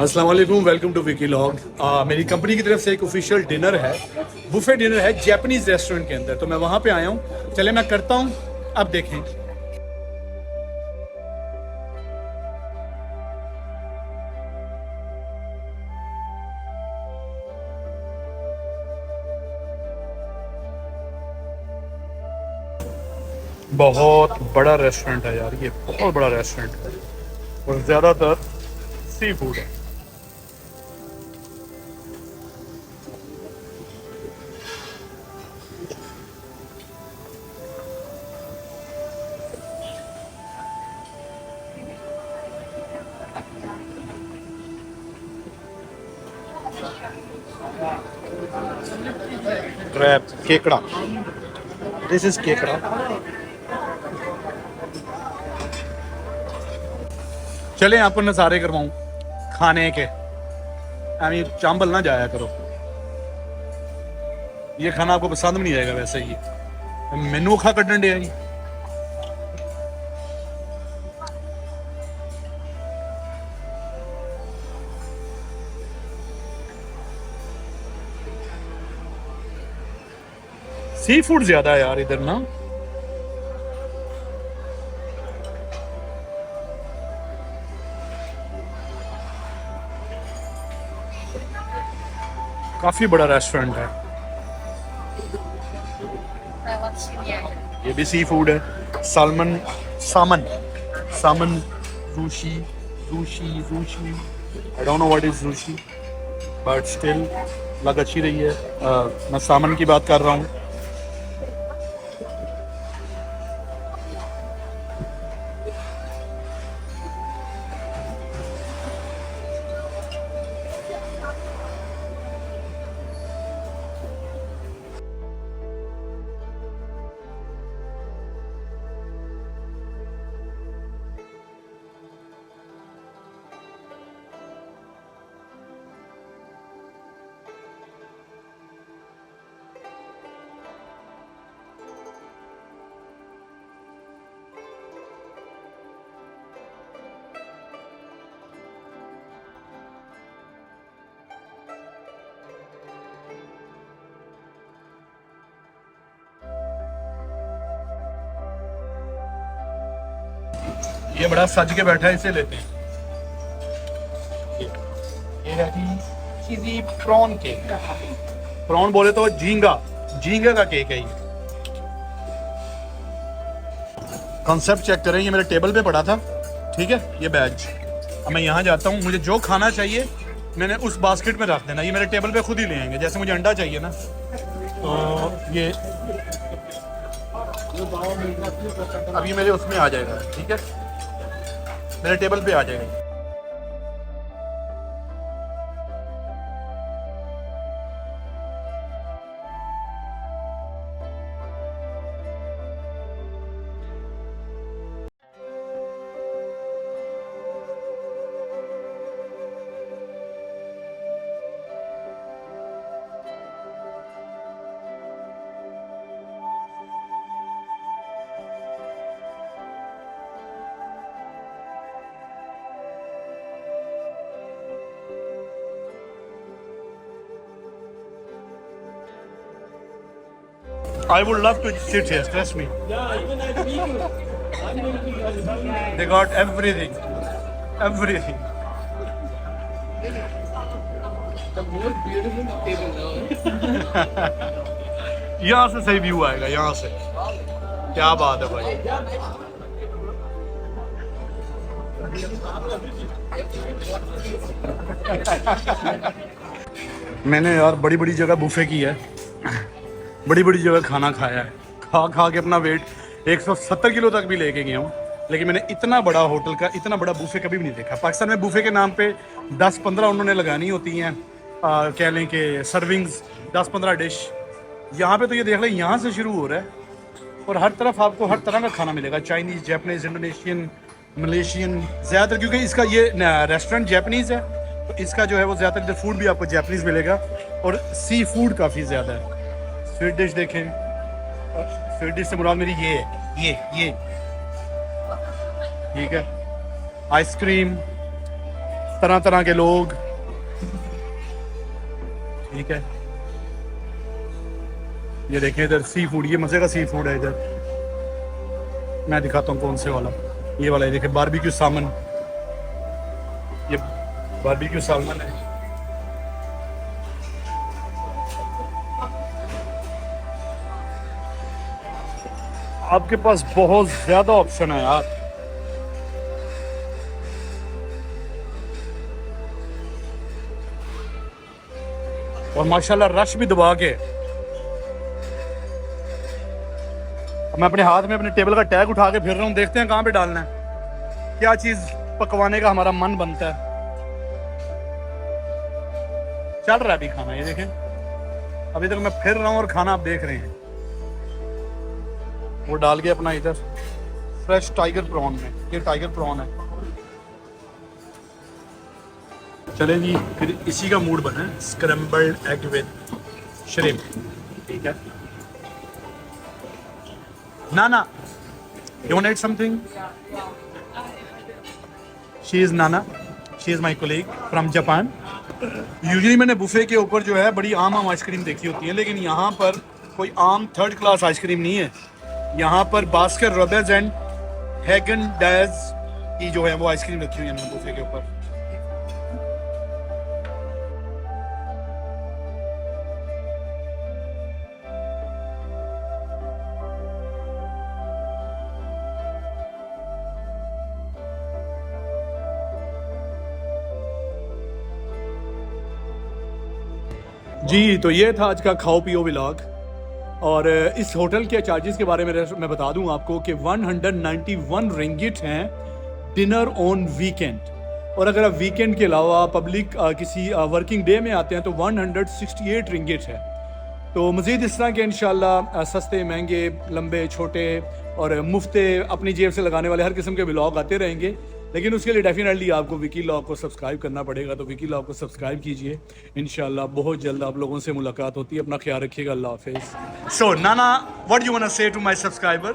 अस्सलाम वालेकुम, welcome to Vicky log. मेरी कंपनी की तरफ से एक ऑफिशियल डिनर है, बुफे डिनर है जैपनीज रेस्टोरेंट के अंदर। तो मैं वहाँ पे आया हूँ, चले मैं करता हूँ, अब देखें। बहुत बड़ा रेस्टोरेंट है यार, ये बहुत बड़ा रेस्टोरेंट है और ज़्यादातर सी फूड है। क्रैब, केकड़ा, दिस इज केकड़ा। चले आपको नज़ारे करवाऊं खाने के, आई चांबल ना जाया करो, ये खाना आपको पसंद भी नहीं आएगा। वैसे ही मैनू खा कटन डे जी। सी फूड ज्यादा है यार इधर ना। काफी बड़ा रेस्टोरेंट है। ये भी सी फूड है, salmon, salmon, salmon, sushi, sushi, sushi, I don't know what is sushi, but still लग अच्छी रही है। मैं सामन की बात कर रहा हूँ। ये बड़ा सज के बैठा है, इसे लेते हैं। ये है जी चीजी प्रॉन केक। प्रॉन बोले तो झींगा, झींगे का केक है ये। कॉन्सेप्ट चेक करें, ये मेरे टेबल पे पड़ा था, ठीक है, ये बैच। अब मैं यहाँ जाता हूँ, मुझे जो खाना चाहिए मैंने उस बास्केट में रख देना, ये मेरे टेबल पे खुद ही ले आएंगे। जैसे मुझे अंडा चाहिए ना, तो ये अब ये मेरे उसमें आ जाएगा, ठीक है, मेरे टेबल पे आ जाएगा। I would love to sit here, trust me. Yeah, even I'm meeting. I'm meeting. They got everything. Everything. The most beautiful table now. यहाँ से सही व्यू आएगा, यहाँ से। क्या बात है भाई। मैंने यार बड़ी बड़ी जगह बुफे की है, बड़ी बड़ी जगह खाना खाया है, खा खा के अपना वेट 170 किलो तक भी लेके गया हूँ, लेकिन मैंने इतना बड़ा होटल का इतना बड़ा बुफे कभी भी नहीं देखा। पाकिस्तान में बुफे के नाम पे 10-15 उन्होंने लगानी होती हैं, कह लें कि सर्विंग्स 10-15 डिश। यहाँ पे तो ये देख लें, यहाँ से शुरू हो रहा है और हर तरफ आपको हर तरह का खाना मिलेगा, चाइनीज़, जापानीज़, इंडोनेशियन, मलेशियन, ज़्यादातर क्योंकि इसका ये रेस्टोरेंट जापानीज़ है तो इसका जो है वो ज़्यादातर इधर फूड भी आपको जापानीज़ मिलेगा और सी फूड काफ़ी ज़्यादा है। स्वीट डिश देखें, स्वीट डिश से मुराद मेरी ये है, ये ठीक है, आइसक्रीम, तरह तरह के लोग, ठीक है। ये देखें इधर सी फूड, ये मजे का सी फूड है इधर। मैं दिखाता हूँ कौन से वाला, ये वाला, ये देखें बारबेक्यू सामन, ये बारबेक्यू सालमन है। आपके पास बहुत ज्यादा ऑप्शन है यार। और माशाल्लाह रश भी दबा के। मैं अपने हाथ में अपने टेबल का टैग उठा के फिर रहा हूँ, देखते हैं कहाँ पे डालना है, क्या चीज पकवाने का हमारा मन बनता है। चल रहा है अभी खाना, ये देखें अभी तक मैं फिर रहा हूँ और खाना आप देख रहे हैं। वो डाल के अपना इधर फ्रेश टाइगर प्रॉन में, ये टाइगर प्रॉन है। चले जी, फिर इसी का मूड बना है, स्क्रैम्बल्ड एग विद श्रिम्प, ठीक है। नाना, you want to eat something? She is Nana. She is my colleague from Japan. Usually मैंने बुफे के ऊपर जो है बड़ी आम आइसक्रीम देखी होती है, लेकिन यहाँ पर कोई आम थर्ड क्लास आइसक्रीम नहीं है। यहाँ पर बास्कर रॉबिन्स एंड हैगन डायज की जो है वो आइसक्रीम रखी हुई है मैंने बुफे के ऊपर। जी, तो ये था आज का खाओ पियो व्लॉग। और इस होटल के चार्जेस के बारे में मैं बता दूं आपको कि 191 रिंगिट हैं डिनर ऑन वीकेंड। और अगर आप वीकेंड के अलावा पब्लिक किसी वर्किंग डे में आते हैं तो 168 रिंगिट है। तो मज़ीद इस तरह के इंशाल्लाह सस्ते महंगे लंबे छोटे और मुफ्ते अपनी जेब से लगाने वाले हर किस्म के व्लॉग आते रहेंगे, लेकिन उसके लिए डेफिनेटली आपको विकी लॉग को सब्सक्राइब करना पड़ेगा। तो विकी लॉग को सब्सक्राइब कीजिए, इंशाल्लाह बहुत जल्द आप लोगों से मुलाकात होती है। अपना ख्याल रखिएगा, अल्लाह हाफिज़। सो नाना, what you want to say to my subscriber?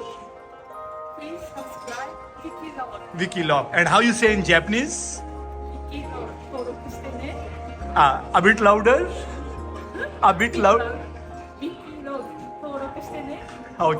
Please subscribe Vicky Log. Vicky Log, and how you say in Japanese? Vicky Log. 登録してね。 A bit louder, a bit loud. Vicky Log 登録してね。Oh.